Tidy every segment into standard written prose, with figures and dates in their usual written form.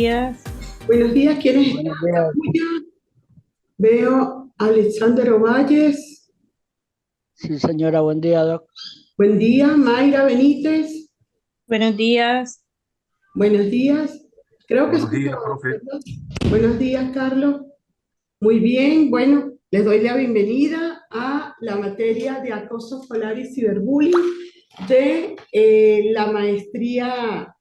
días. Buenos días, ¿quiénes están? Buenos días. Veo a Alexander Ovalles. Sí, señora, buen día, doc. Buen día, Mayra Benítez. Buenos días. Buenos días. Creo que Buenos son días, todos, profe. ¿verdad? Buenos días, Carlos. Muy bien, bueno, les doy la bienvenida a la materia de acoso escolar y ciberbullying de la maestría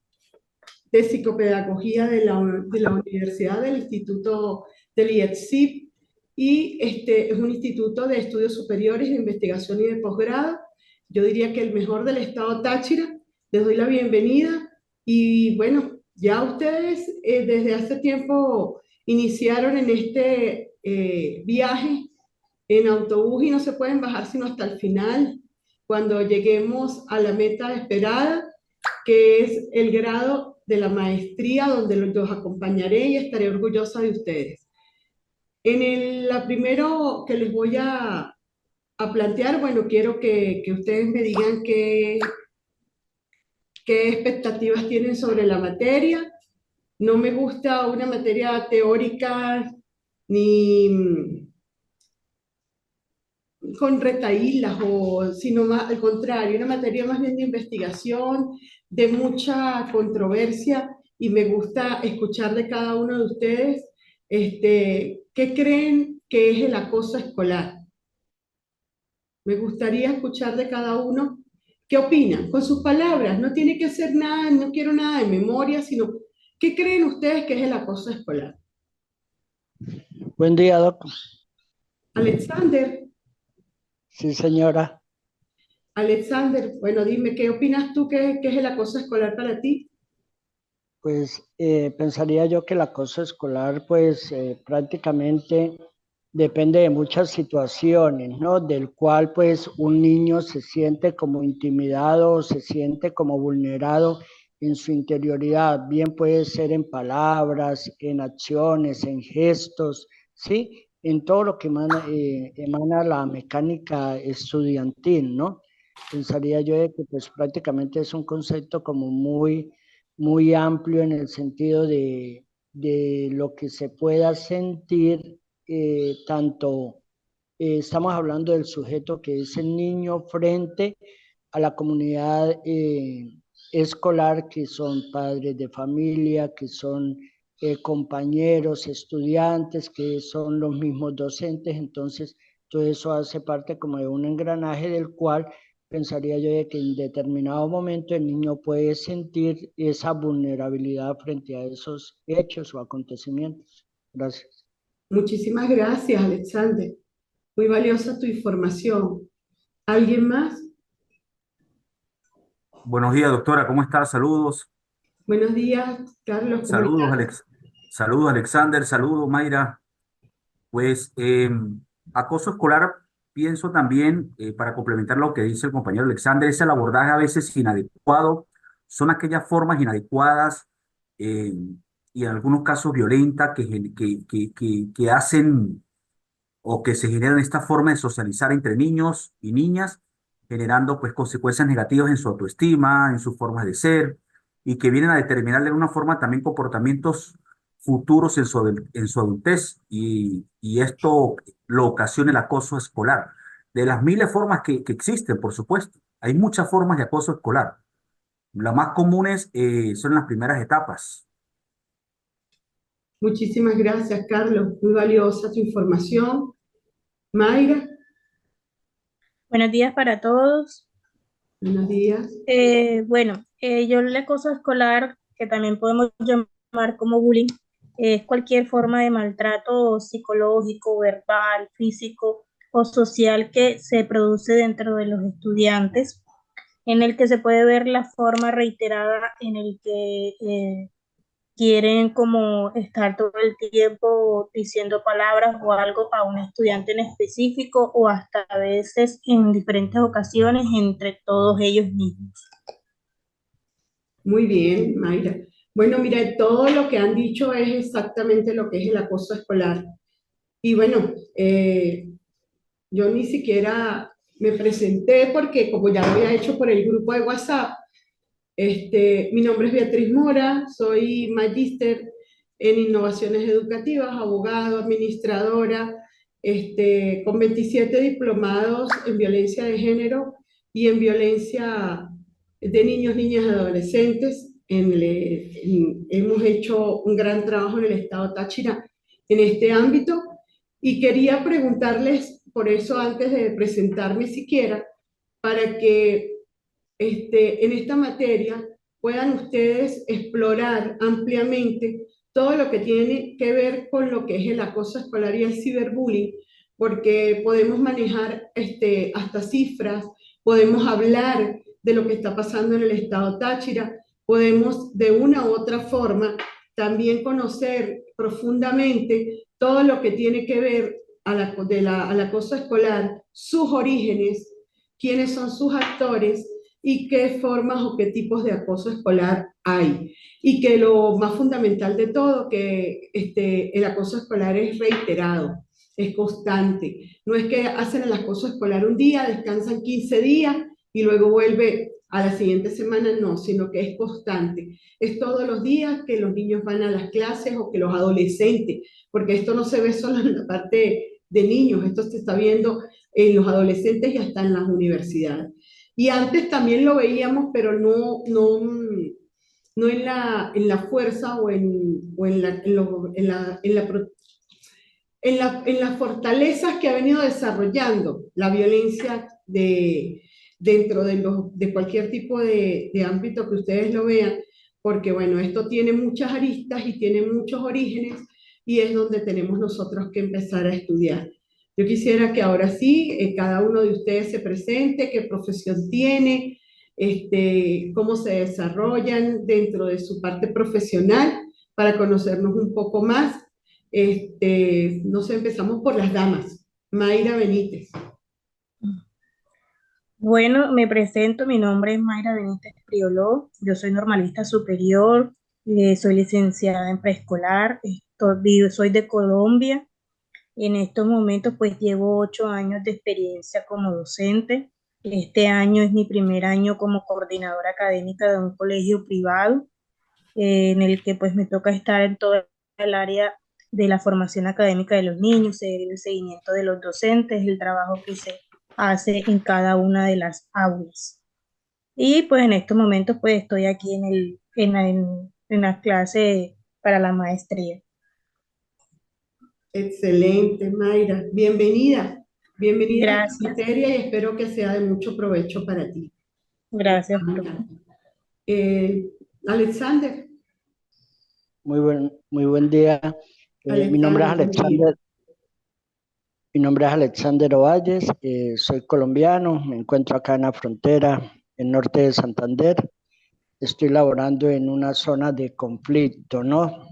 de psicopedagogía de la Universidad del Instituto del IETSIP, y este es un instituto de estudios superiores de investigación y de posgrado. Yo diría que el mejor del estado Táchira. Les doy la bienvenida y bueno, ya ustedes desde hace tiempo iniciaron en este viaje en autobús y no se pueden bajar sino hasta el final, cuando lleguemos a la meta esperada, que es el grado de la maestría, donde los acompañaré y estaré orgullosa de ustedes. La primero que les voy a plantear, bueno, quiero que ustedes me digan qué expectativas tienen sobre la materia. No me gusta una materia teórica ni con retahílas, sino más al contrario, una materia más bien de investigación, de mucha controversia, y me gusta escuchar de cada uno de ustedes qué creen que es el acoso escolar. Me gustaría escuchar de cada uno qué opinan, con sus palabras. No tiene que ser nada, no quiero nada de memoria, sino qué creen ustedes que es el acoso escolar. Buen día, doc. Alexander. Sí, señora. Alexander, bueno, dime, ¿qué opinas tú que es el acoso escolar para ti? Pues pensaría yo que el acoso escolar, pues prácticamente depende de muchas situaciones, ¿no? Del cual, pues, un niño se siente como intimidado o se siente como vulnerado en su interioridad. Bien puede ser en palabras, en acciones, en gestos, ¿sí? En todo lo que emana la mecánica estudiantil, ¿no? Pensaría yo de que, pues, prácticamente es un concepto como muy amplio en el sentido de lo que se pueda sentir, tanto estamos hablando del sujeto que es el niño frente a la comunidad escolar, que son padres de familia, que son compañeros, estudiantes, que son los mismos docentes. Entonces todo eso hace parte como de un engranaje del cual pensaría yo de que en determinado momento el niño puede sentir esa vulnerabilidad frente a esos hechos o acontecimientos. Gracias. Muchísimas gracias, Alexander. Muy valiosa tu información. ¿Alguien más? Buenos días, doctora. ¿Cómo está? Saludos. Buenos días, Carlos. ¿Cómo Saludos, estás? Saludos, Alexander. Saludos, Mayra. Pues acoso escolar, pienso también, para complementar lo que dice el compañero Alexander, es el abordaje a veces inadecuado. Son aquellas formas inadecuadas eh, y en algunos casos violentas que hacen o que se generan esta forma de socializar entre niños y niñas, generando pues consecuencias negativas en su autoestima, en sus formas de ser, y que vienen a determinar de alguna forma también comportamientos futuros en su adultez, y esto lo ocasiona el acoso escolar. De las miles de formas que existen, por supuesto, hay muchas formas de acoso escolar. Las más comunes son las primeras etapas. Muchísimas gracias, Carlos. Muy valiosa tu información. Mayra, Buenos días para todos. buenos días. Yo el acoso escolar, que también podemos llamar como bullying, es cualquier forma de maltrato psicológico, verbal, físico o social que se produce dentro de los estudiantes, en el que se puede ver la forma reiterada en el que quieren como estar todo el tiempo diciendo palabras o algo a un estudiante en específico, o hasta a veces en diferentes ocasiones entre todos ellos mismos. Muy bien, Mayra. Bueno, mira, todo lo que han dicho es exactamente lo que es el acoso escolar. Y bueno, yo ni siquiera me presenté porque como ya lo había hecho por el grupo de WhatsApp. Mi nombre es Beatriz Mora, soy magíster en innovaciones educativas, abogado, administradora, con 27 diplomados en violencia de género y en violencia de niños, niñas y adolescentes. Hemos hecho un gran trabajo en el estado Táchira en este ámbito y quería preguntarles, por eso antes de presentarme siquiera, para que en esta materia puedan ustedes explorar ampliamente todo lo que tiene que ver con lo que es el acoso escolar y el ciberbullying, porque podemos manejar hasta cifras, podemos hablar de lo que está pasando en el estado Táchira, podemos de una u otra forma también conocer profundamente todo lo que tiene que ver al acoso escolar, sus orígenes, quiénes son sus actores y qué formas o qué tipos de acoso escolar hay. Y que lo más fundamental de todo, que el acoso escolar es reiterado, es constante. No es que hacen el acoso escolar un día, descansan 15 días y luego vuelve a la siguiente semana, no, sino que es constante. Es todos los días que los niños van a las clases o que los adolescentes, porque esto no se ve solo en la parte de niños, esto se está viendo en los adolescentes y hasta en las universidades. Y antes también lo veíamos, pero no en la fuerza o en las fortalezas que ha venido desarrollando la violencia dentro de cualquier tipo de ámbito que ustedes lo vean, porque bueno, esto tiene muchas aristas y tiene muchos orígenes y es donde tenemos nosotros que empezar a estudiar. Yo quisiera que ahora sí, cada uno de ustedes se presente, qué profesión tiene, cómo se desarrollan dentro de su parte profesional para conocernos un poco más. No sé, empezamos por las damas. Mayra Benítez. Bueno, me presento, mi nombre es Mayra Benítez Prioló, yo soy normalista superior, soy licenciada en preescolar, soy de Colombia. En estos momentos pues llevo 8 años de experiencia como docente. Este año es mi primer año como coordinadora académica de un colegio privado, en el que pues me toca estar en todo el área de la formación académica de los niños, el seguimiento de los docentes, el trabajo que se hace en cada una de las aulas. Y pues en estos momentos pues estoy aquí en la clase para la maestría. Excelente, Mayra. Bienvenida. Bienvenida a esta Gracias, materia y espero que sea de mucho provecho para ti. gracias, profe. Eh, Alexander. Muy buen día. Mi nombre es Alexander, buen día. Alexander, mi nombre es Alexander Ovalles, soy colombiano, me encuentro acá en la frontera, en norte de Santander. Estoy laborando en una zona de conflicto, ¿no?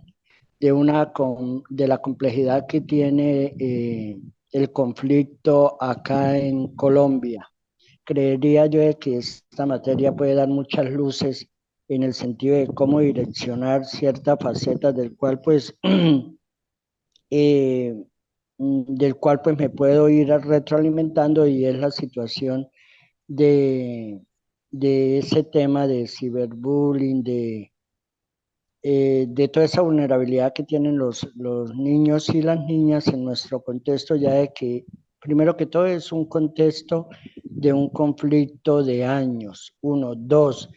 De la complejidad que tiene el conflicto acá en Colombia. Creería yo de que esta materia puede dar muchas luces en el sentido de cómo direccionar ciertas facetas del cual pues eh, del cual pues me puedo ir retroalimentando, y es la situación de, de ese tema de ciberbullying, de toda esa vulnerabilidad que tienen los niños y las niñas en nuestro contexto, ya de que primero que todo es un contexto de un conflicto de años, uno, dos,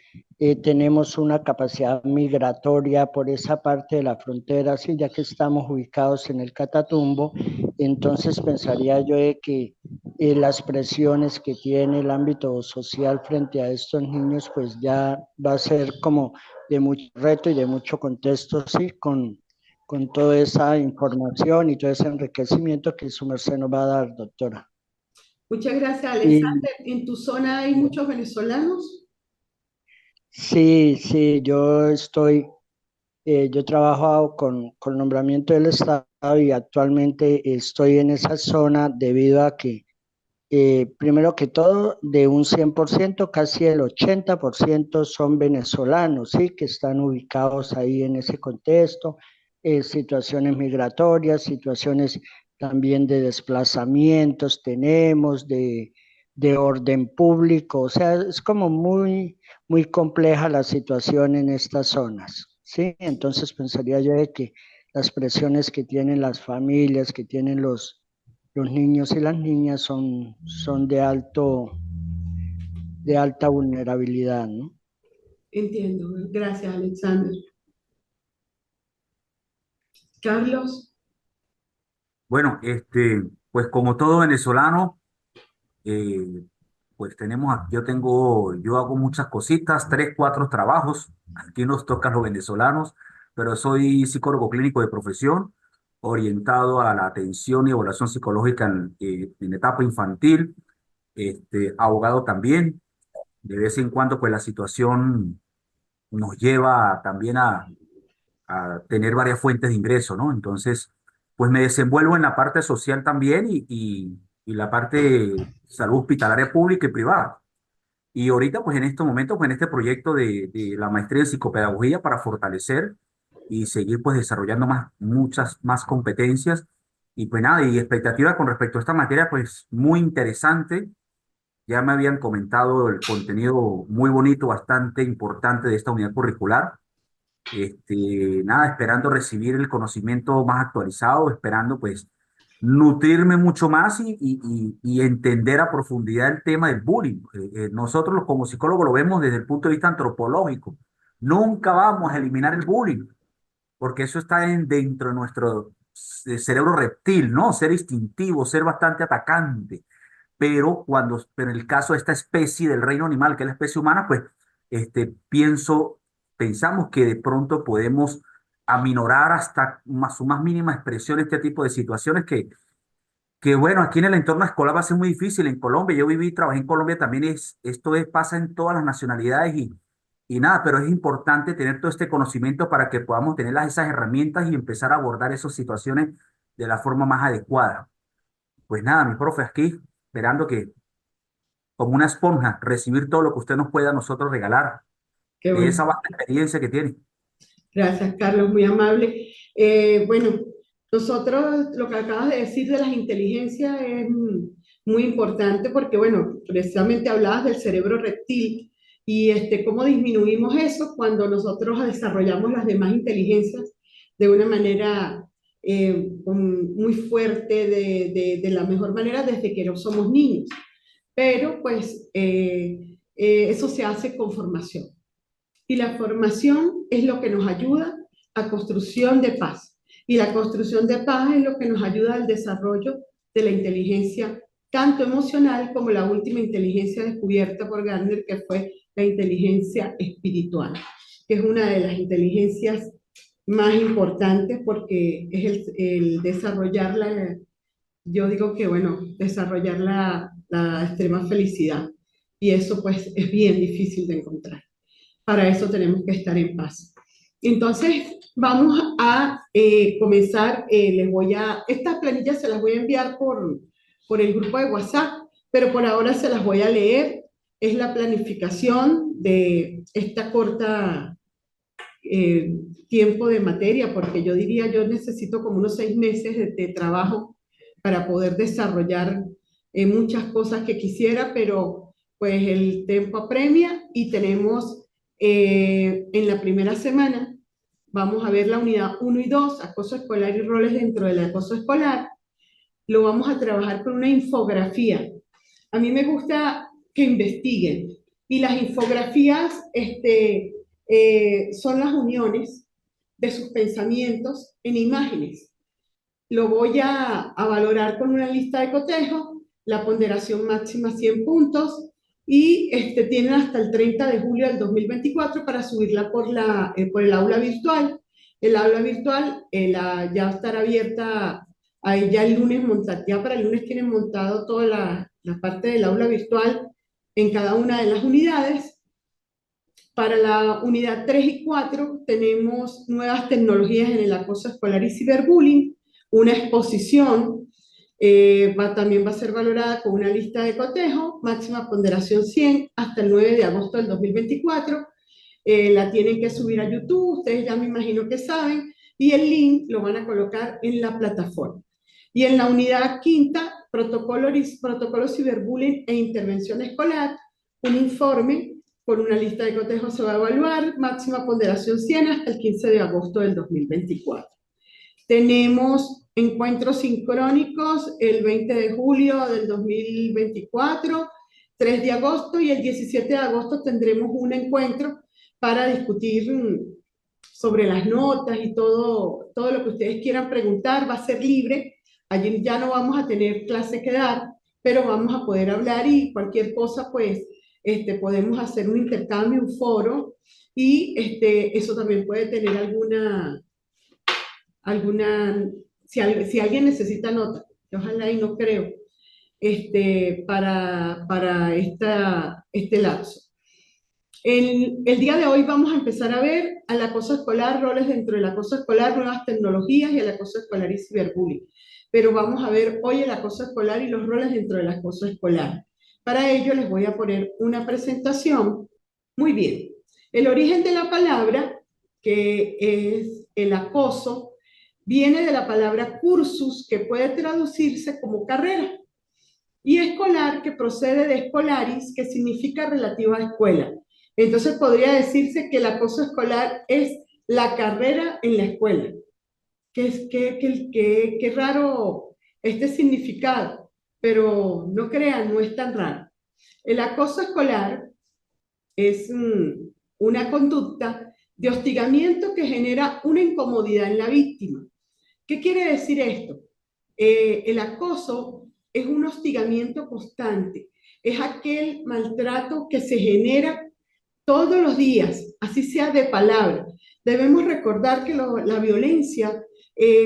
tenemos una capacidad migratoria por esa parte de la frontera, sí, ya que estamos ubicados en el Catatumbo. Entonces pensaría yo de que las presiones que tiene el ámbito social frente a estos niños, pues ya va a ser como de mucho reto y de mucho contexto, sí, con toda esa información y todo ese enriquecimiento que su merced nos va a dar, doctora. Muchas gracias, Y Alexander. ¿En tu zona hay muchos venezolanos? sí, sí, yo trabajo con nombramiento del Estado y actualmente estoy en esa zona debido a que, primero que todo, de un 100%, casi el 80% son venezolanos, ¿sí? Que están ubicados ahí en ese contexto, situaciones migratorias, situaciones también de desplazamientos tenemos, de orden público, o sea, es como muy compleja la situación en estas zonas, ¿sí? Entonces pensaría yo de que las presiones que tienen las familias, que tienen los niños y las niñas son de alta vulnerabilidad, ¿no? Entiendo. Gracias, Alexander. Carlos. Bueno, pues como todo venezolano, eh, pues yo hago muchas cositas, tres, cuatro trabajos. Aquí nos tocan los venezolanos, pero soy psicólogo clínico de profesión, orientado a la atención y evaluación psicológica en etapa infantil, abogado también. De vez en cuando, pues la situación nos lleva también a tener varias fuentes de ingreso, ¿no? Entonces, pues me desenvuelvo en la parte social también y la parte de salud hospitalaria pública y privada. Y ahorita, pues en estos momentos, pues en este proyecto de la maestría en psicopedagogía para fortalecer y seguir pues desarrollando muchas más competencias. Y pues nada, y expectativa con respecto a esta materia, pues muy interesante. Ya me habían comentado el contenido muy bonito, bastante importante de esta unidad curricular. Nada, esperando recibir el conocimiento más actualizado, esperando pues nutrirme mucho más y entender a profundidad el tema del bullying. Nosotros como psicólogos lo vemos desde el punto de vista antropológico. Nunca vamos a eliminar el bullying, porque eso está dentro de nuestro cerebro reptil, ¿no? Ser instintivo, ser bastante atacante. Pero en el caso de esta especie del reino animal, que es la especie humana, pues pensamos que de pronto podemos aminorar hasta su más mínima expresión este tipo de situaciones que bueno, aquí en el entorno escolar va a ser muy difícil. En Colombia, yo viví y trabajé en Colombia también, pasa en todas las nacionalidades y nada, pero es importante tener todo este conocimiento para que podamos tener esas herramientas y empezar a abordar esas situaciones de la forma más adecuada. Pues nada, mi profe, aquí esperando que como una esponja, recibir todo lo que usted nos pueda a nosotros regalar, Qué de bueno. esa vasta experiencia que tiene. Gracias, Carlos, muy amable. Bueno, nosotros lo que acabas de decir de las inteligencias es muy importante porque, bueno, precisamente hablabas del cerebro reptil y cómo disminuimos eso cuando nosotros desarrollamos las demás inteligencias de una manera muy fuerte, de la mejor manera desde que no somos niños. Pero, pues, eso se hace con formación. Y la formación es lo que nos ayuda a construcción de paz. Y la construcción de paz es lo que nos ayuda al desarrollo de la inteligencia, tanto emocional como la última inteligencia descubierta por Gardner, que fue la inteligencia espiritual, que es una de las inteligencias más importantes porque es el desarrollarla, yo digo que, bueno, desarrollar la extrema felicidad. Y eso pues es bien difícil de encontrar. Para eso tenemos que estar en paz. Entonces, vamos a comenzar. Estas planillas se las voy a enviar por el grupo de WhatsApp, pero por ahora se las voy a leer. Es la planificación de esta corta tiempo de materia, porque yo diría, yo necesito como unos 6 meses de trabajo para poder desarrollar muchas cosas que quisiera, pero pues el tiempo apremia y tenemos en la primera semana, vamos a ver la unidad 1 y 2, acoso escolar y roles dentro del acoso escolar. Lo vamos a trabajar con una infografía. A mí me gusta que investiguen y las infografías son las uniones de sus pensamientos en imágenes. Lo voy a valorar con una lista de cotejo, la ponderación máxima 100 puntos, y tienen hasta el 30 de julio del 2024 para subirla por el aula virtual. El aula virtual ya estará abierta ya el lunes, ya para el lunes tienen montado toda la parte del aula virtual en cada una de las unidades. Para la unidad 3 y 4 tenemos nuevas tecnologías en el acoso escolar y ciberbullying, una exposición, también va a ser valorada con una lista de cotejo, máxima ponderación 100 hasta el 9 de agosto del 2024. La tienen que subir a YouTube, ustedes ya me imagino que saben, y el link lo van a colocar en la plataforma. Y en la unidad quinta, protocolo ciberbullying e intervención escolar, un informe con una lista de cotejo se va a evaluar, máxima ponderación 100 hasta el 15 de agosto del 2024. Tenemos encuentros sincrónicos el 20 de julio del 2024, 3 de agosto y el 17 de agosto tendremos un encuentro para discutir sobre las notas y todo lo que ustedes quieran preguntar. Va a ser libre, allí ya no vamos a tener clase que dar, pero vamos a poder hablar y cualquier cosa, pues, podemos hacer un intercambio, un foro, y eso también puede tener si alguien necesita nota, que ojalá y no creo, para este lapso. El día de hoy vamos a empezar a ver al acoso escolar, roles dentro del acoso escolar, nuevas tecnologías y el acoso escolar y ciberbullying. Pero vamos a ver hoy el acoso escolar y los roles dentro del acoso escolar. Para ello les voy a poner una presentación. Muy bien. El origen de la palabra, que es el acoso, viene de la palabra cursus, que puede traducirse como carrera, y escolar, que procede de escolaris, que significa relativa a escuela. Entonces podría decirse que el acoso escolar es la carrera en la escuela. Qué raro este significado, pero no crean, no es tan raro. El acoso escolar es una conducta de hostigamiento que genera una incomodidad en la víctima. ¿Qué quiere decir esto? El acoso es un hostigamiento constante, es aquel maltrato que se genera todos los días, así sea de palabra. Debemos recordar que la violencia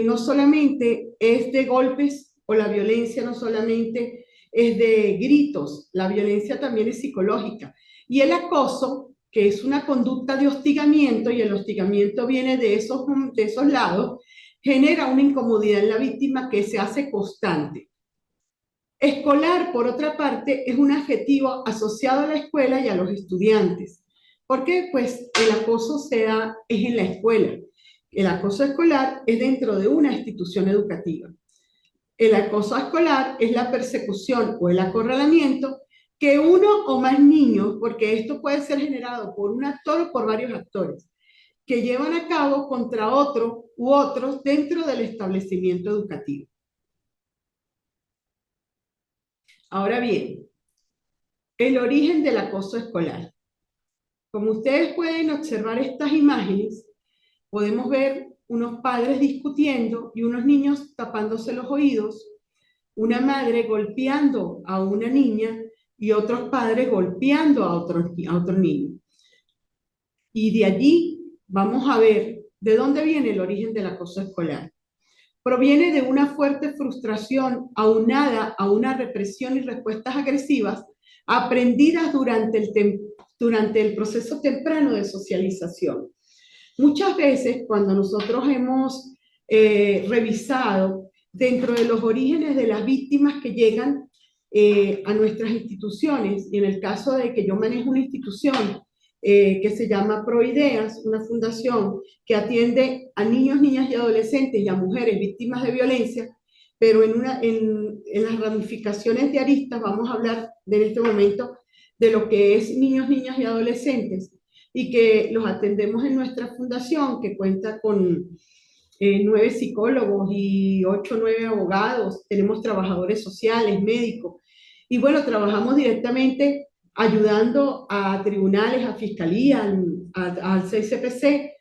no solamente es de golpes, o la violencia no solamente es de gritos, la violencia también es psicológica. Y el acoso, que es una conducta de hostigamiento, y el hostigamiento viene de esos lados, genera una incomodidad en la víctima que se hace constante. Escolar, por otra parte, es un adjetivo asociado a la escuela y a los estudiantes. ¿Por qué? Pues el acoso es en la escuela. El acoso escolar es dentro de una institución educativa. El acoso escolar es la persecución o el acorralamiento que uno o más niños, porque esto puede ser generado por un actor o por varios actores, que llevan a cabo contra otro u otros dentro del establecimiento educativo. Ahora bien, el origen del acoso escolar. Como ustedes pueden observar estas imágenes, podemos ver unos padres discutiendo y unos niños tapándose los oídos, una madre golpeando a una niña y otros padres golpeando a otro niño. Y de allí vamos a ver de dónde viene el origen del acoso escolar. Proviene de una fuerte frustración aunada a una represión y respuestas agresivas aprendidas durante el proceso temprano de socialización. Muchas veces cuando nosotros hemos revisado dentro de los orígenes de las víctimas que llegan a nuestras instituciones, y en el caso de que yo manejo una institución que se llama Proideas, una fundación que atiende a niños, niñas y adolescentes y a mujeres víctimas de violencia, pero en las ramificaciones de aristas vamos a hablar en este momento de lo que es niños, niñas y adolescentes, y que los atendemos en nuestra fundación, que cuenta con 9 psicólogos y 8 o 9 abogados, tenemos trabajadores sociales, médicos, y bueno, trabajamos directamente ayudando a tribunales, a fiscalía, al CCPC,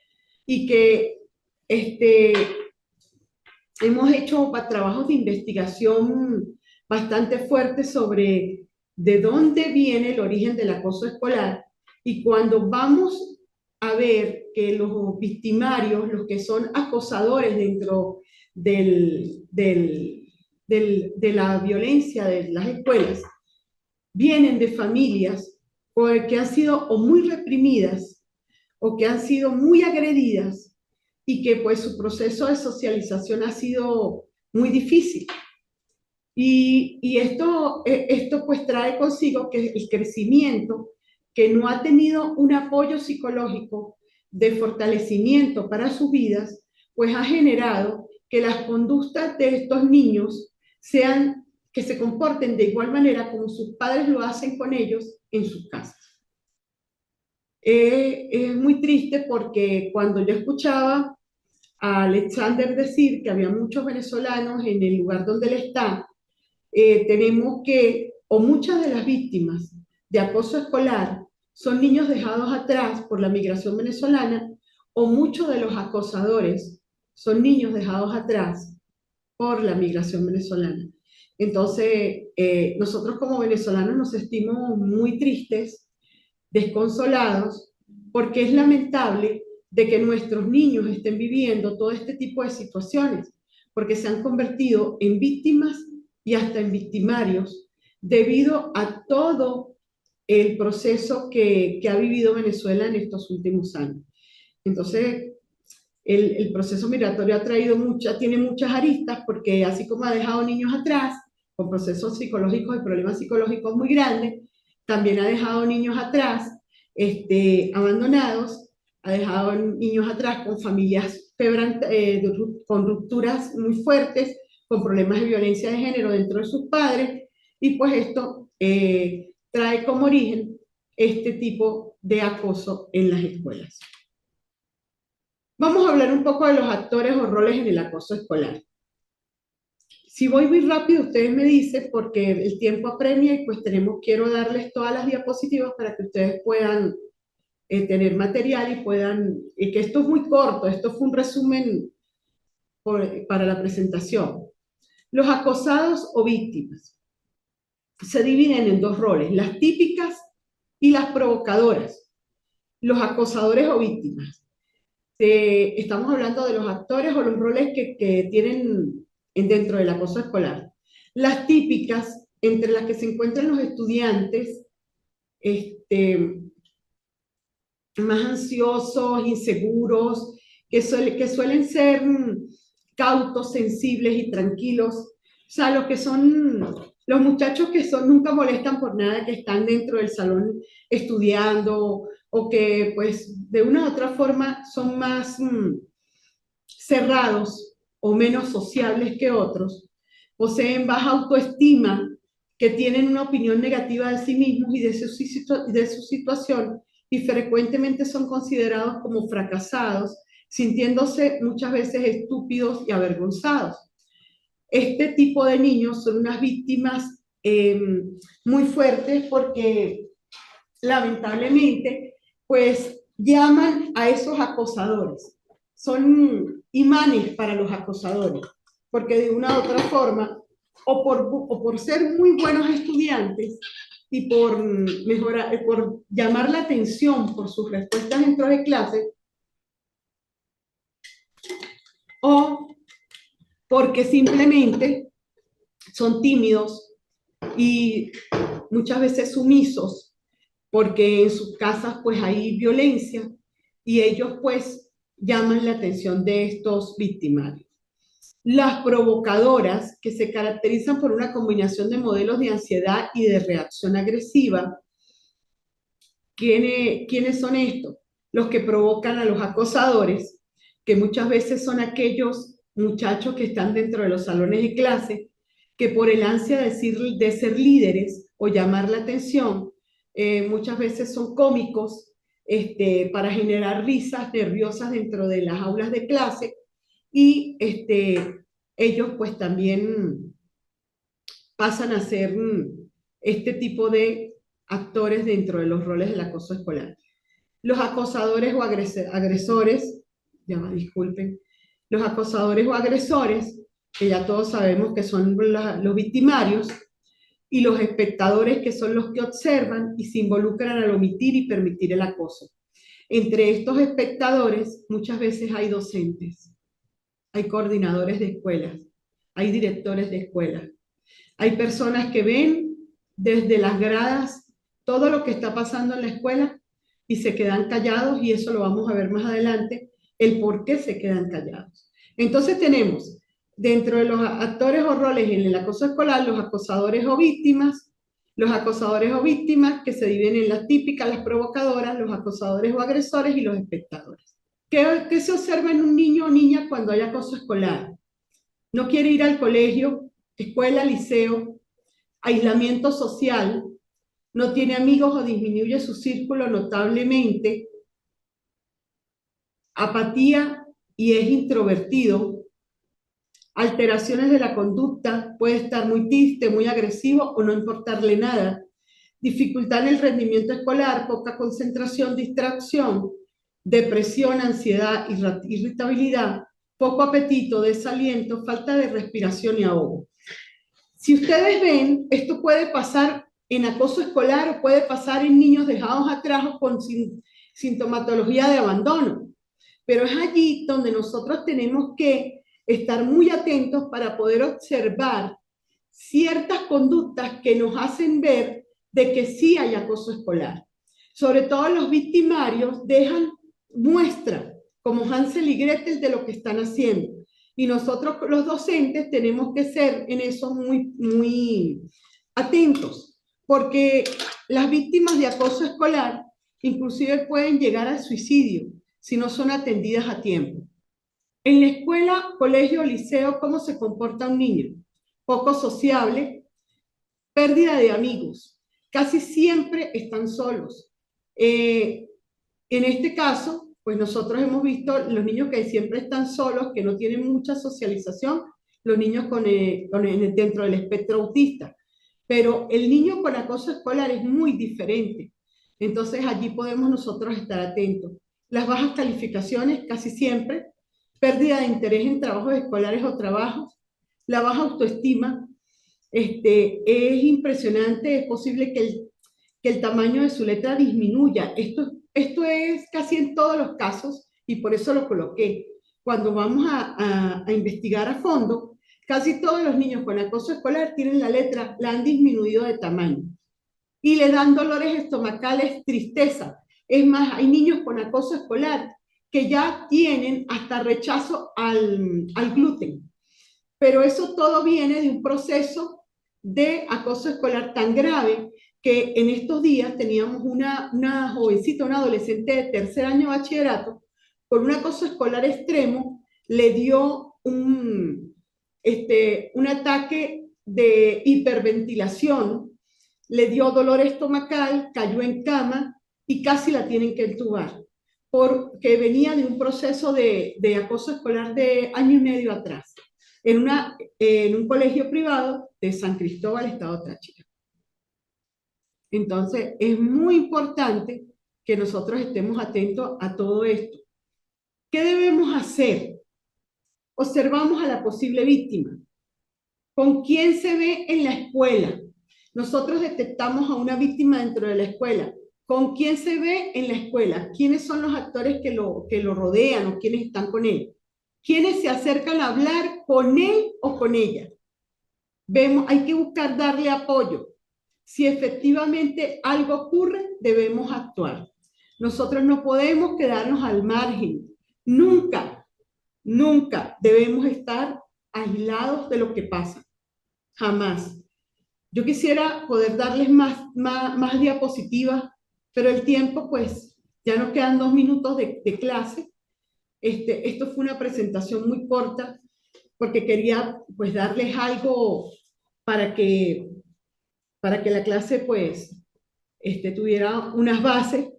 y que hemos hecho trabajos de investigación bastante fuertes sobre de dónde viene el origen del acoso escolar, y cuando vamos a ver que los victimarios, los que son acosadores dentro de la violencia de las escuelas, vienen de familias que han sido o muy reprimidas o que han sido muy agredidas, y que pues su proceso de socialización ha sido muy difícil. Y esto pues trae consigo que el crecimiento, que no ha tenido un apoyo psicológico de fortalecimiento para sus vidas, pues ha generado que las conductas de estos niños que se comporten de igual manera como sus padres lo hacen con ellos en sus casas. Es muy triste porque cuando yo escuchaba a Alexander decir que había muchos venezolanos en el lugar donde él está, tenemos que, o muchas de las víctimas de acoso escolar son niños dejados atrás por la migración venezolana, o muchos de los acosadores son niños dejados atrás por la migración venezolana. Entonces, nosotros como venezolanos nos sentimos muy tristes, desconsolados, porque es lamentable de que nuestros niños estén viviendo todo este tipo de situaciones, porque se han convertido en víctimas y hasta en victimarios debido a todo el proceso que ha vivido Venezuela en estos últimos años. Entonces, el proceso migratorio ha traído tiene muchas aristas, porque así como ha dejado niños atrás con procesos psicológicos y problemas psicológicos muy grandes, también ha dejado niños atrás abandonados, ha dejado niños atrás con familias con rupturas muy fuertes, con problemas de violencia de género dentro de sus padres, y pues esto trae como origen este tipo de acoso en las escuelas. Vamos a hablar un poco de los actores o roles en el acoso escolar. Si voy muy rápido, ustedes me dicen, porque el tiempo apremia y pues quiero darles todas las diapositivas para que ustedes puedan tener material y puedan, que esto es muy corto, esto fue un resumen para la presentación. Los acosados o víctimas se dividen en dos roles, las típicas y las provocadoras. Los acosadores o víctimas. Estamos hablando de los actores o los roles que tienen dentro del acoso escolar. Las típicas, entre las que se encuentran los estudiantes más ansiosos, inseguros, que suelen ser cautos, sensibles y tranquilos. O sea, los que son los muchachos que nunca molestan por nada, que están dentro del salón estudiando, o que pues de una u otra forma son más cerrados o menos sociables que otros, poseen baja autoestima, que tienen una opinión negativa de sí mismos y de su situación, y frecuentemente son considerados como fracasados, sintiéndose muchas veces estúpidos y avergonzados. Este tipo de niños son unas víctimas muy fuertes, porque lamentablemente pues llaman a esos acosadores, son imanes para los acosadores, porque de una u otra forma, o por ser muy buenos estudiantes y por mejorar, por llamar la atención por sus respuestas dentro de clase, o porque simplemente son tímidos y muchas veces sumisos, porque en sus casas pues hay violencia y ellos pues llaman la atención de estos victimarios. Las provocadoras, que se caracterizan por una combinación de modelos de ansiedad y de reacción agresiva. ¿Quiénes son estos? Los que provocan a los acosadores, que muchas veces son aquellos muchachos que están dentro de los salones de clase, que por el ansia de ser líderes o llamar la atención, muchas veces son cómicos, para generar risas nerviosas dentro de las aulas de clase, y ellos pues también pasan a ser este tipo de actores dentro de los roles del acoso escolar. Los acosadores o agresores, disculpen, los acosadores o agresores, que ya todos sabemos que son los victimarios, y los espectadores, que son los que observan y se involucran al omitir y permitir el acoso. Entre estos espectadores muchas veces hay docentes, hay coordinadores de escuelas, hay directores de escuelas, hay personas que ven desde las gradas todo lo que está pasando en la escuela y se quedan callados, y eso lo vamos a ver más adelante, el por qué se quedan callados. Entonces tenemos dentro de los actores o roles en el acoso escolar los acosadores o víctimas que se dividen en las típicas, las provocadoras, los acosadores o agresores y los espectadores. ¿Qué se observa en un niño o niña cuando hay acoso escolar? No quiere ir al colegio, escuela, liceo, aislamiento social, no tiene amigos o disminuye su círculo notablemente, apatía y es introvertido, alteraciones de la conducta, puede estar muy triste, muy agresivo o no importarle nada, dificultad en el rendimiento escolar, poca concentración, distracción, depresión, ansiedad, irritabilidad, poco apetito, desaliento, falta de respiración y ahogo. Si ustedes ven, esto puede pasar en acoso escolar o puede pasar en niños dejados atrás o con sintomatología de abandono, pero es allí donde nosotros tenemos que estar muy atentos para poder observar ciertas conductas que nos hacen ver de que sí hay acoso escolar. Sobre todo los victimarios dejan muestra, como Hansel y Gretel, de lo que están haciendo. Y nosotros los docentes tenemos que ser en eso muy atentos, porque las víctimas de acoso escolar inclusive pueden llegar al suicidio si no son atendidas a tiempo. En la escuela, colegio o liceo, ¿cómo se comporta un niño? Poco sociable, pérdida de amigos, casi siempre están solos. En este caso, pues nosotros hemos visto los niños que siempre están solos, que no tienen mucha socialización, los niños dentro del espectro autista. Pero el niño con acoso escolar es muy diferente. Entonces allí podemos nosotros estar atentos. Las bajas calificaciones, casi siempre, pérdida de interés en trabajos escolares o trabajos, la baja autoestima, es impresionante, es posible que el tamaño de su letra disminuya. Esto es casi en todos los casos y por eso lo coloqué. Cuando vamos a investigar a fondo, casi todos los niños con acoso escolar tienen la han disminuido de tamaño y le dan dolores estomacales, tristeza. Es más, hay niños con acoso escolar que ya tienen hasta rechazo al gluten. Pero eso todo viene de un proceso de acoso escolar tan grave que en estos días teníamos una jovencita, una adolescente de tercer año de bachillerato, con un acoso escolar extremo, le dio un ataque de hiperventilación, le dio dolor estomacal, cayó en cama y casi la tienen que entubar, porque venía de un proceso de acoso escolar de año y medio atrás, en un colegio privado de San Cristóbal, Estado Táchira. Entonces, es muy importante que nosotros estemos atentos a todo esto. ¿Qué debemos hacer? Observamos a la posible víctima. ¿Con quién se ve en la escuela? Nosotros detectamos a una víctima dentro de la escuela. ¿Con quién se ve en la escuela? ¿Quiénes son los actores que lo rodean o quiénes están con él? ¿Quiénes se acercan a hablar con él o con ella? Hay que buscar darle apoyo. Si efectivamente algo ocurre, debemos actuar. Nosotros no podemos quedarnos al margen. Nunca, nunca debemos estar aislados de lo que pasa. Jamás. Yo quisiera poder darles más diapositivas, pero el tiempo, pues, ya nos quedan 2 minutos de clase. Esto fue una presentación muy corta, porque quería, pues, darles algo para que la clase, pues, tuviera unas bases.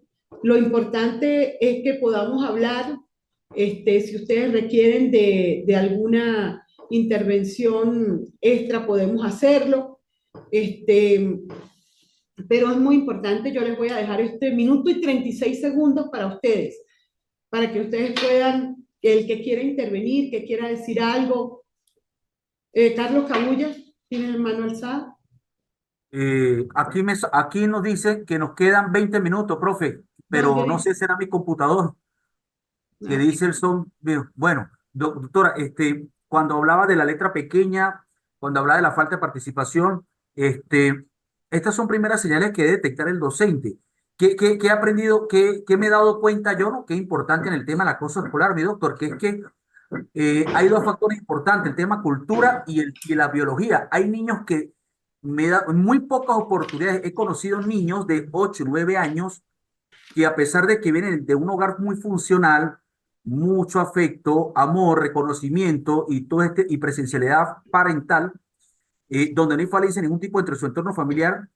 Lo importante es que podamos hablar, si ustedes requieren de alguna intervención extra, podemos hacerlo. Pero es muy importante, yo les voy a dejar 1 minuto y 36 segundos para ustedes, para que ustedes puedan, el que quiera intervenir, que quiera decir algo. Carlos Cabulla, ¿tiene la mano alzada? Aquí nos dice que nos quedan 20 minutos, profe, pero no sé si será mi computador que dice el son. Bueno, doctora, cuando hablaba de la letra pequeña, cuando hablaba de la falta de participación, estas son primeras señales que debe detectar el docente. ¿Qué he aprendido, qué me he dado cuenta yo, ¿no? Que es importante en el tema del acoso escolar, mi doctor, que es que hay dos factores importantes, el tema cultura y la biología. Hay niños que me da muy pocas oportunidades. He conocido niños de 8 9 años que a pesar de que vienen de un hogar muy funcional, mucho afecto, amor, reconocimiento y y presencialidad parental, donde no hay falencia ningún tipo entre su entorno familiar,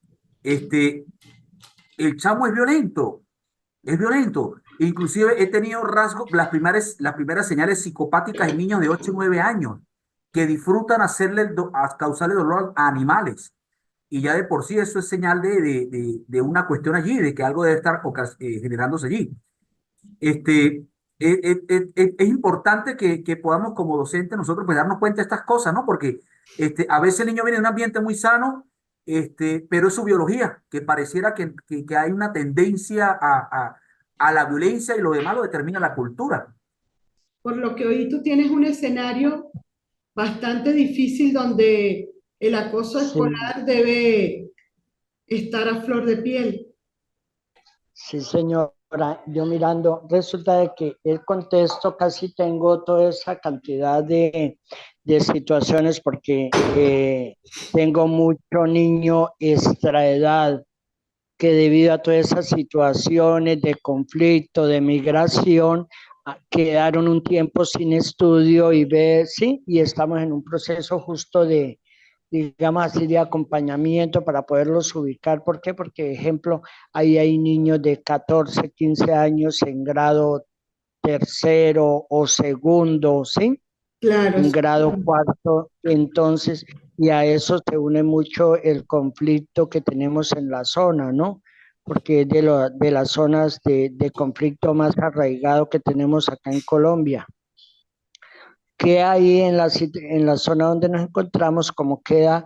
el chamo es violento. es violento. Inclusive he tenido rasgos, las primeras señales psicopáticas en niños de 8 y 9 años que disfrutan causarle dolor a animales. Y ya de por sí eso es señal de una cuestión allí, de que algo debe estar generándose allí. Este, es importante que podamos como docentes nosotros pues darnos cuenta de estas cosas, ¿no? Porque a veces el niño viene de un ambiente muy sano, pero es su biología, que pareciera que hay una tendencia a la violencia y lo demás lo determina la cultura. Por lo que hoy tú tienes un escenario bastante difícil donde el acoso Sí, escolar debe estar a flor de piel. sí, señora. Yo mirando, resulta de que el contexto casi tengo toda esa cantidad de situaciones porque tengo mucho niño extraedad que debido a todas esas situaciones de conflicto, de migración, quedaron un tiempo sin estudio y ve, sí, y estamos en un proceso justo de, digamos así, de acompañamiento para poderlos ubicar. ¿Por qué? Porque, ejemplo, ahí hay niños de 14, 15 años en grado tercero o segundo, ¿sí? Claro, En grado cuarto, entonces, y a eso se une mucho el conflicto que tenemos en la zona, ¿no? Porque es de las zonas de conflicto más arraigado que tenemos acá en Colombia. ¿Qué hay en la zona donde nos encontramos? Como queda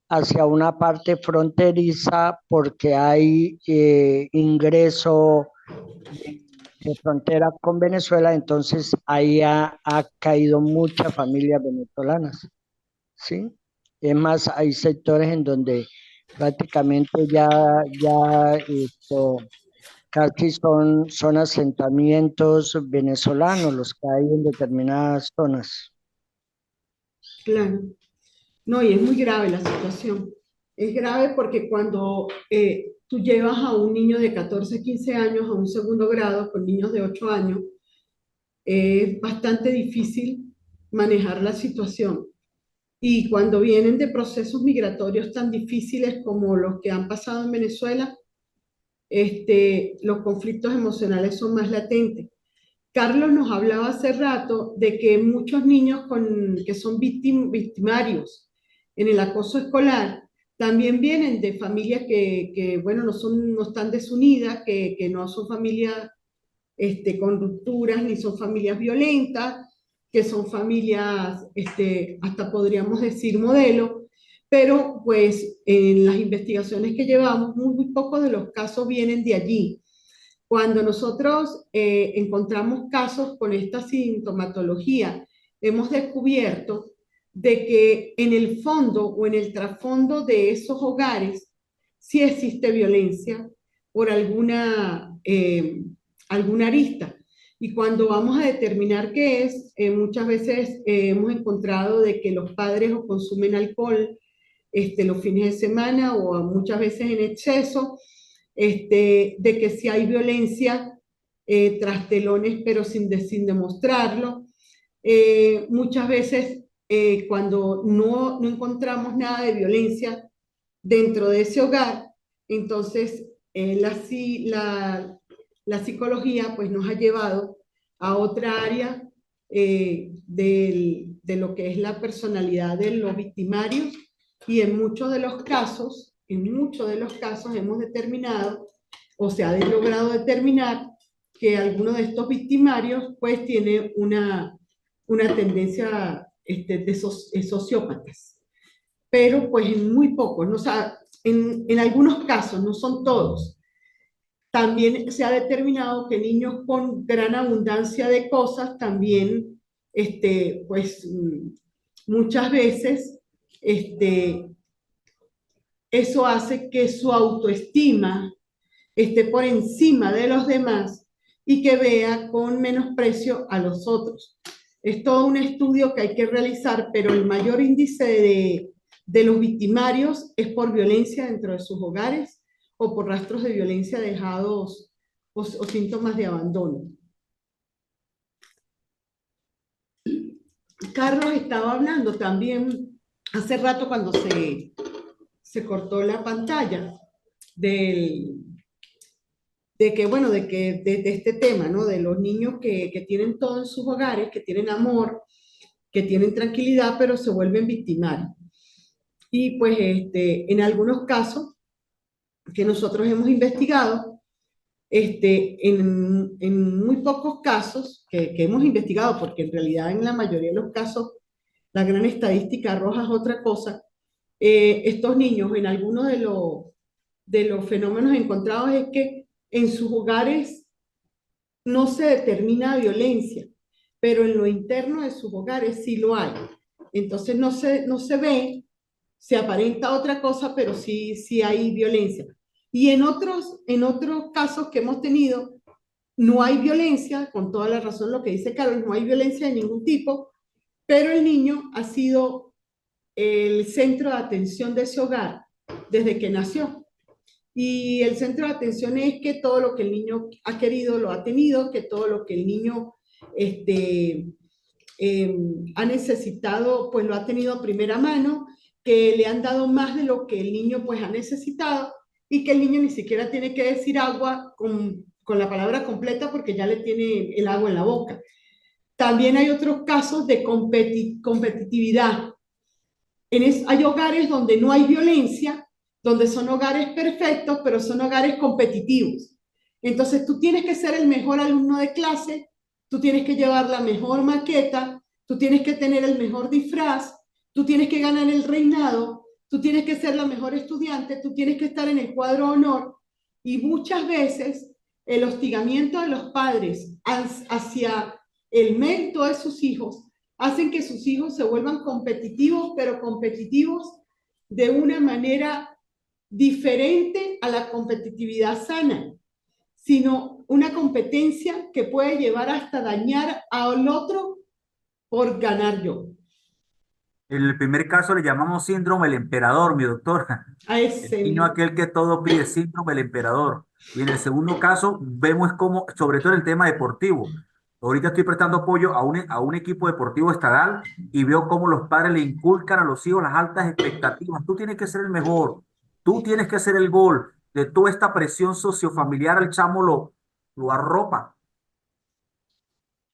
hacia una parte fronteriza porque hay ingreso de frontera con Venezuela, entonces ahí ha caído muchas familias venezolanas, ¿sí? Es más, hay sectores en donde prácticamente ya casi son asentamientos venezolanos los que hay en determinadas zonas. claro. No, y es muy grave la situación. Es grave porque cuando tú llevas a un niño de 14, 15 años a un segundo grado con niños de 8 años, es bastante difícil manejar la situación. Y cuando vienen de procesos migratorios tan difíciles como los que han pasado en Venezuela, los conflictos emocionales son más latentes. Carlos nos hablaba hace rato de que muchos niños que son victimarios en el acoso escolar también vienen de familias bueno, no están desunidas, que no son familias con rupturas ni son familias violentas, que son familias, hasta podríamos decir modelo, pero pues en las investigaciones que llevamos, muy pocos de los casos vienen de allí. Cuando nosotros encontramos casos con esta sintomatología, hemos descubierto de que en el fondo o en el trasfondo de esos hogares sí existe violencia por alguna arista. Y cuando vamos a determinar qué es, muchas veces hemos encontrado de que los padres o consumen alcohol los fines de semana o muchas veces en exceso, de que si hay violencia tras telones, pero sin demostrarlo. Muchas veces cuando no encontramos nada de violencia dentro de ese hogar, entonces la psicología pues nos ha llevado a otra área de lo que es la personalidad de los victimarios y en muchos de los casos hemos determinado o se ha logrado determinar que alguno de estos victimarios pues tiene una tendencia sociópatas, pero pues en muy pocos, ¿no? O sea, en algunos casos, no son todos. También se ha determinado que niños con gran abundancia de cosas también, pues muchas veces, eso hace que su autoestima esté por encima de los demás y que vea con menosprecio a los otros. Es todo un estudio que hay que realizar, pero el mayor índice de los victimarios es por violencia dentro de sus hogares o por rastros de violencia dejados o síntomas de abandono. Carlos estaba hablando también hace rato cuando se cortó la pantalla del, bueno, de este tema, ¿no? De los niños que tienen todo en sus hogares, que tienen amor, que tienen tranquilidad, pero se vuelven victimarios. Y pues en algunos casos que nosotros hemos investigado, en muy pocos casos que hemos investigado, porque en realidad en la mayoría de los casos la gran estadística arroja es otra cosa, estos niños en algunos de los fenómenos encontrados es que en sus hogares no se determina violencia, pero en lo interno de sus hogares sí lo hay. Entonces no se ve, se aparenta otra cosa, pero sí hay violencia. Y en otros casos que hemos tenido, no hay violencia, con toda la razón lo que dice Carol, no hay violencia de ningún tipo, pero el niño ha sido el centro de atención de ese hogar desde que nació. Y el centro de atención es que todo lo que el niño ha querido lo ha tenido, que todo lo que el niño ha necesitado, pues lo ha tenido a primera mano, que le han dado más de lo que el niño pues ha necesitado y que el niño ni siquiera tiene que decir agua con la palabra completa porque ya le tiene el agua en la boca. También hay otros casos de competitividad. Hay hogares donde no hay violencia, donde son hogares perfectos, pero son hogares competitivos. Entonces tú tienes que ser el mejor alumno de clase, tú tienes que llevar la mejor maqueta, tú tienes que tener el mejor disfraz, tú tienes que ganar el reinado, tú tienes que ser la mejor estudiante, tú tienes que estar en el cuadro honor. Y muchas veces el hostigamiento de los padres hacia el mérito de sus hijos hacen que sus hijos se vuelvan competitivos, pero competitivos de una manera diferente a la competitividad sana, sino una competencia que puede llevar hasta dañar al otro por ganar yo. En el primer caso le llamamos síndrome del emperador, mi doctora. A El ese niño aquel que todo pide, síndrome del emperador. Y en el segundo caso vemos como, sobre todo en el tema deportivo. Ahorita estoy prestando apoyo a un equipo deportivo estadal y veo cómo los padres le inculcan a los hijos las altas expectativas. Tú tienes que ser el mejor, tú tienes que hacer el gol. De toda esta presión sociofamiliar, el chamo lo arropa.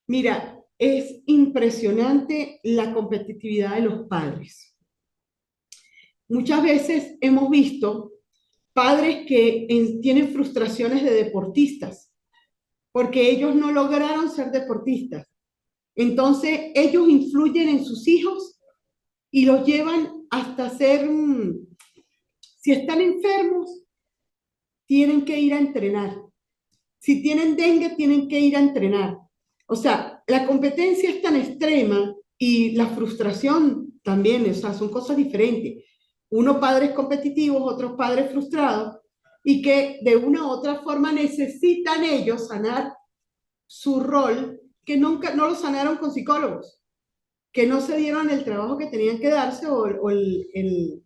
Mira, es impresionante la competitividad de los padres. Muchas veces hemos visto padres que tienen frustraciones de deportistas porque ellos no lograron ser deportistas. Entonces, ellos influyen en sus hijos y los llevan hasta ser, si están enfermos, tienen que ir a entrenar. Si tienen dengue, tienen que ir a entrenar. O sea, la competencia es tan extrema y la frustración también, o sea, son cosas diferentes. Unos padres competitivos, otros padres frustrados, y que de una u otra forma necesitan ellos sanar su rol, que nunca no lo sanaron con psicólogos, que no se dieron el trabajo que tenían que darse o el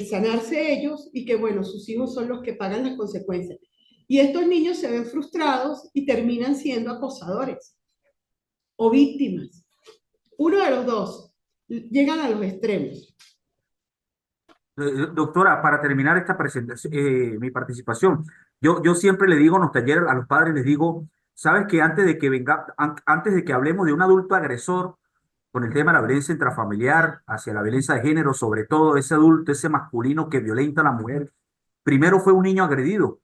sanarse ellos y que, bueno, sus hijos son los que pagan las consecuencias. Y estos niños se ven frustrados y terminan siendo acosadores o víctimas. Uno de los dos llegan a los extremos. Doctora, para terminar esta presentación, mi participación, yo siempre le digo en los talleres a los padres, les digo, sabes que antes de que hablemos de un adulto agresor, con el tema de la violencia intrafamiliar, hacia la violencia de género, sobre todo ese adulto, ese masculino que violenta a la mujer, primero fue un niño agredido.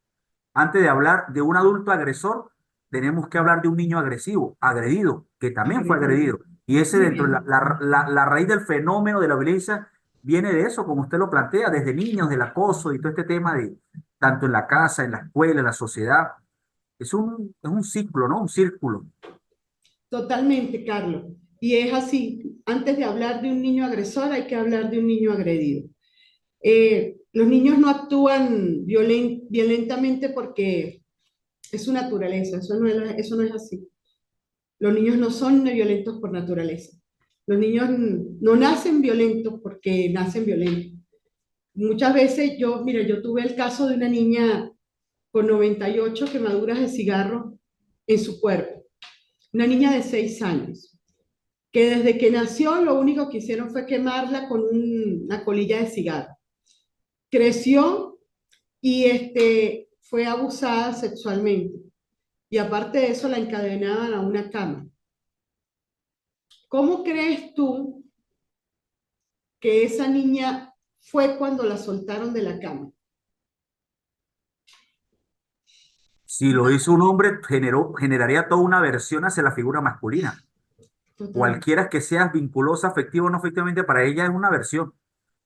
Antes de hablar de un adulto agresor, tenemos que hablar de un niño agredido, que también fue agredido. Y ese Muy dentro de bien. la raíz del fenómeno de la violencia viene de eso, como usted lo plantea, desde niños, del acoso y todo este tema de tanto en la casa, en la escuela, en la sociedad. Es un ciclo, ¿no? Un círculo. Totalmente, Carlos. Y es así, antes de hablar de un niño agresor, hay que hablar de un niño agredido. Los niños no actúan violentamente porque es su naturaleza, eso no es así. Los niños no son violentos por naturaleza. Los niños no nacen violentos porque nacen violentos. Muchas veces mira, yo tuve el caso de una niña con 98 quemaduras de cigarro en su cuerpo, una niña de 6 años, que desde que nació lo único que hicieron fue quemarla con una colilla de cigarro. Creció y fue abusada sexualmente y aparte de eso la encadenaban a una cama. ¿Cómo crees tú que esa niña fue cuando la soltaron de la cama? Si lo hizo un hombre, generaría toda una versión hacia la figura masculina. Totalmente, Cualquiera que sea vinculosa, afectiva o no afectivamente, para ella es una versión.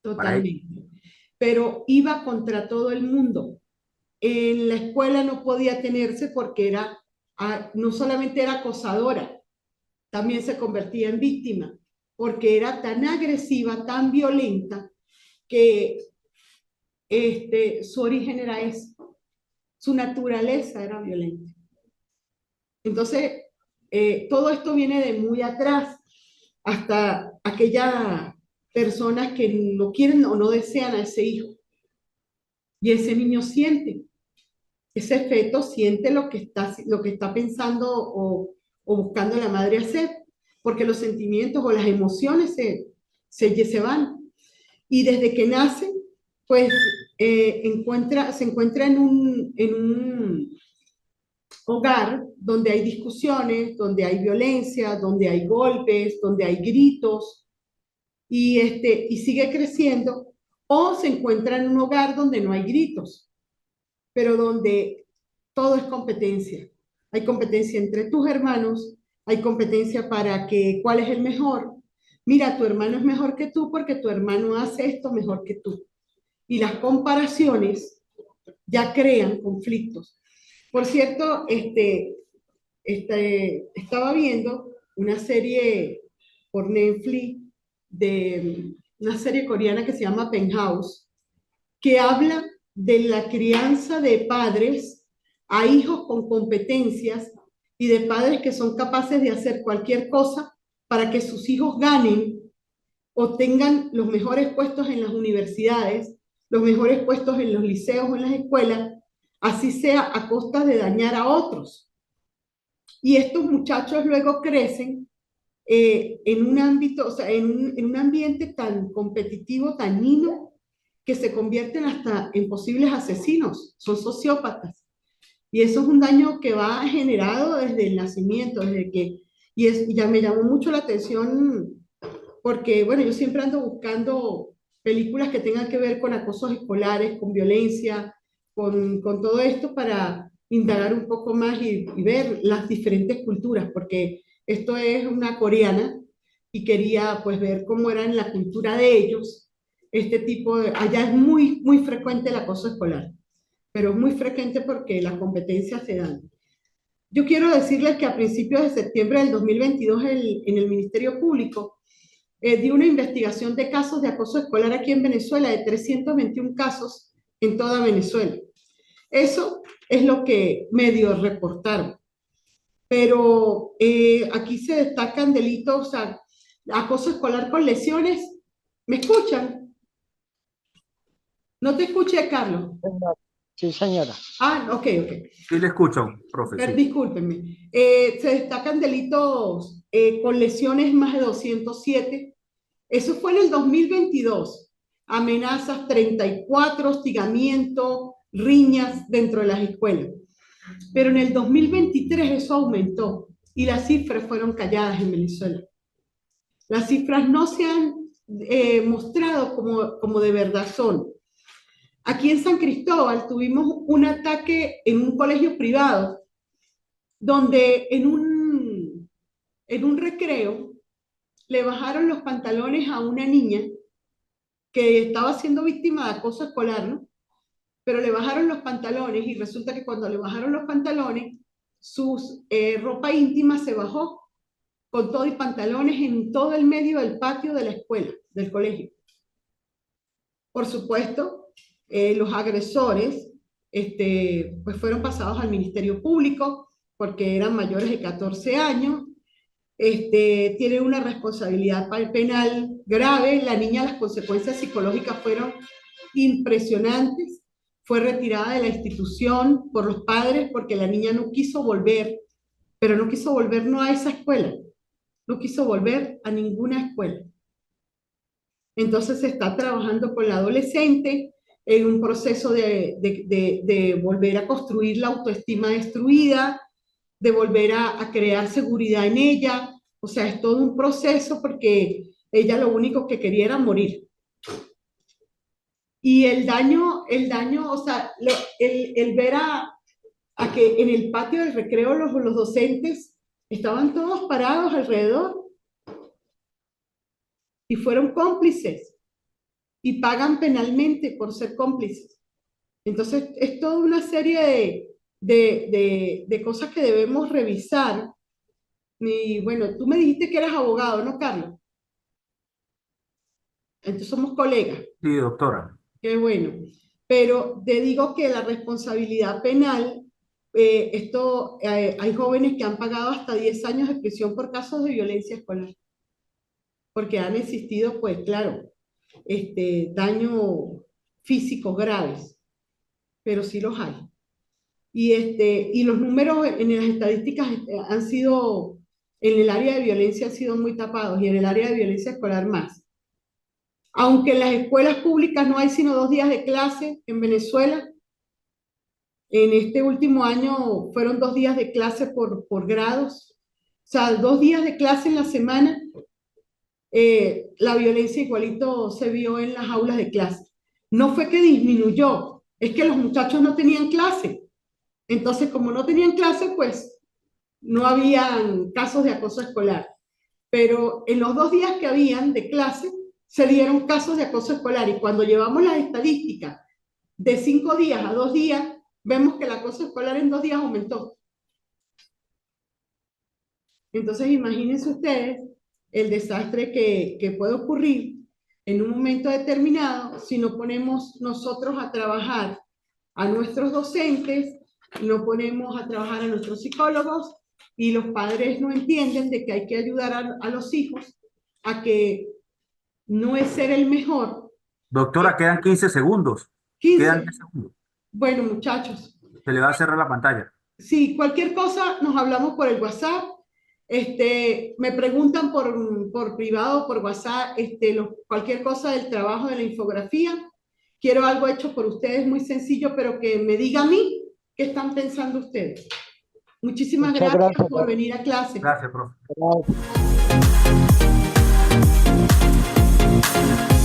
Para ella. totalmente. Pero iba contra todo el mundo. En la escuela no podía tenerse porque era, no solamente era acosadora, también se convertía en víctima, porque era tan agresiva, tan violenta, que su origen era eso, su naturaleza era violenta. Entonces, todo esto viene de muy atrás, hasta aquellas personas que no quieren o no desean a ese hijo. Y ese niño siente, ese feto siente lo que está pensando o buscando la madre hacer, porque los sentimientos o las emociones se van. Y desde que nace, pues se encuentra en un hogar donde hay discusiones, donde hay violencia, donde hay golpes, donde hay gritos, y sigue creciendo, o se encuentra en un hogar donde no hay gritos, pero donde todo es competencia. Hay competencia entre tus hermanos, hay competencia para que cuál es el mejor. Mira, tu hermano es mejor que tú porque tu hermano hace esto mejor que tú. Y las comparaciones ya crean conflictos. Por cierto, estaba viendo una serie por Netflix de una serie coreana que se llama Penthouse, que habla de la crianza de padres a hijos con competencias y de padres que son capaces de hacer cualquier cosa para que sus hijos ganen o tengan los mejores puestos en las universidades, los mejores puestos en los liceos o en las escuelas, así sea a costa de dañar a otros. Y estos muchachos luego crecen en un ámbito, o sea, en un ambiente tan competitivo, tan dañino, que se convierten hasta en posibles asesinos, son sociópatas. Y eso es un daño que va generado desde el nacimiento, y ya me llamó mucho la atención porque, bueno, yo siempre ando buscando películas que tengan que ver con acosos escolares, con violencia, con todo esto para indagar un poco más y ver las diferentes culturas, porque esto es una coreana y quería pues ver cómo era en la cultura de ellos este tipo de, allá es muy, muy frecuente el acoso escolar, pero es muy frecuente porque las competencias se dan. Yo quiero decirles que a principios de septiembre del 2022 en el Ministerio Público dio una investigación de casos de acoso escolar aquí en Venezuela, de 321 casos en toda Venezuela. Eso es lo que medio reportaron. Pero aquí se destacan delitos, o sea, acoso escolar con lesiones. ¿Me escuchan? No te escuché, Carlos. Sí, señora. Ah, ok, ok. Sí, le escucho, profe, sí. Discúlpenme. Se destacan delitos con lesiones más de 207. Eso fue en el 2022. Amenazas 34, hostigamiento, riñas dentro de las escuelas. Pero en el 2023 eso aumentó y las cifras fueron calladas en Venezuela. Las cifras no se han mostrado como de verdad son. Aquí en San Cristóbal tuvimos un ataque en un colegio privado donde en un recreo le bajaron los pantalones a una niña que estaba siendo víctima de acoso escolar, ¿no? Pero le bajaron los pantalones y resulta que cuando le bajaron los pantalones, su ropa íntima se bajó con todo y pantalones en todo el medio del patio de la escuela, del colegio. Por supuesto, los agresores pues fueron pasados al Ministerio Público porque eran mayores de 14 años, tienen una responsabilidad penal grave. La niña, las consecuencias psicológicas fueron impresionantes. Fue retirada de la institución por los padres porque la niña no quiso volver, pero no quiso volver no a esa escuela, no quiso volver a ninguna escuela. Entonces se está trabajando con la adolescente, en un proceso de volver a construir la autoestima destruida, de volver a crear seguridad en ella. O sea, es todo un proceso porque ella lo único que quería era morir. Y el daño, o sea, el ver a que en el patio del recreo los docentes estaban todos parados alrededor y fueron cómplices y pagan penalmente por ser cómplices. Entonces, es toda una serie de cosas que debemos revisar. Y bueno, tú me dijiste que eras abogado, ¿no, Carlos? Entonces somos colegas. Sí, doctora. Qué bueno. Pero te digo que la responsabilidad penal, hay jóvenes que han pagado hasta 10 años de prisión por casos de violencia escolar, porque han existido, pues claro, daños físicos graves, pero sí los hay. Y los números en las estadísticas han sido, en el área de violencia han sido muy tapados, y en el área de violencia escolar más. Aunque en las escuelas públicas no hay sino 2 días de clase en Venezuela, en este último año fueron 2 días de clase por grados. O sea, 2 días de clase en la semana, la violencia igualito se vio en las aulas de clase. No fue que disminuyó, es que los muchachos no tenían clase. Entonces, como no tenían clase, pues no habían casos de acoso escolar. Pero en los 2 días que habían de clase, se dieron casos de acoso escolar. Y cuando llevamos las estadísticas de 5 días a 2 días, vemos que el acoso escolar en 2 días aumentó. Entonces, imagínense ustedes el desastre que puede ocurrir en un momento determinado si no ponemos nosotros a trabajar a nuestros docentes, no ponemos a trabajar a nuestros psicólogos, y los padres no entienden de que hay que ayudar a los hijos a que no es ser el mejor. Doctora, quedan 15 segundos. 15. Quedan 10 segundos. Bueno, muchachos, Se le va a cerrar la pantalla. si cualquier cosa nos hablamos por el WhatsApp. Me preguntan por privado, por WhatsApp, cualquier cosa del trabajo de la infografía. Quiero algo hecho por ustedes, muy sencillo, pero que me diga a mí qué están pensando ustedes. Muchísimas gracias por venir a clase. Gracias, profe. Gracias.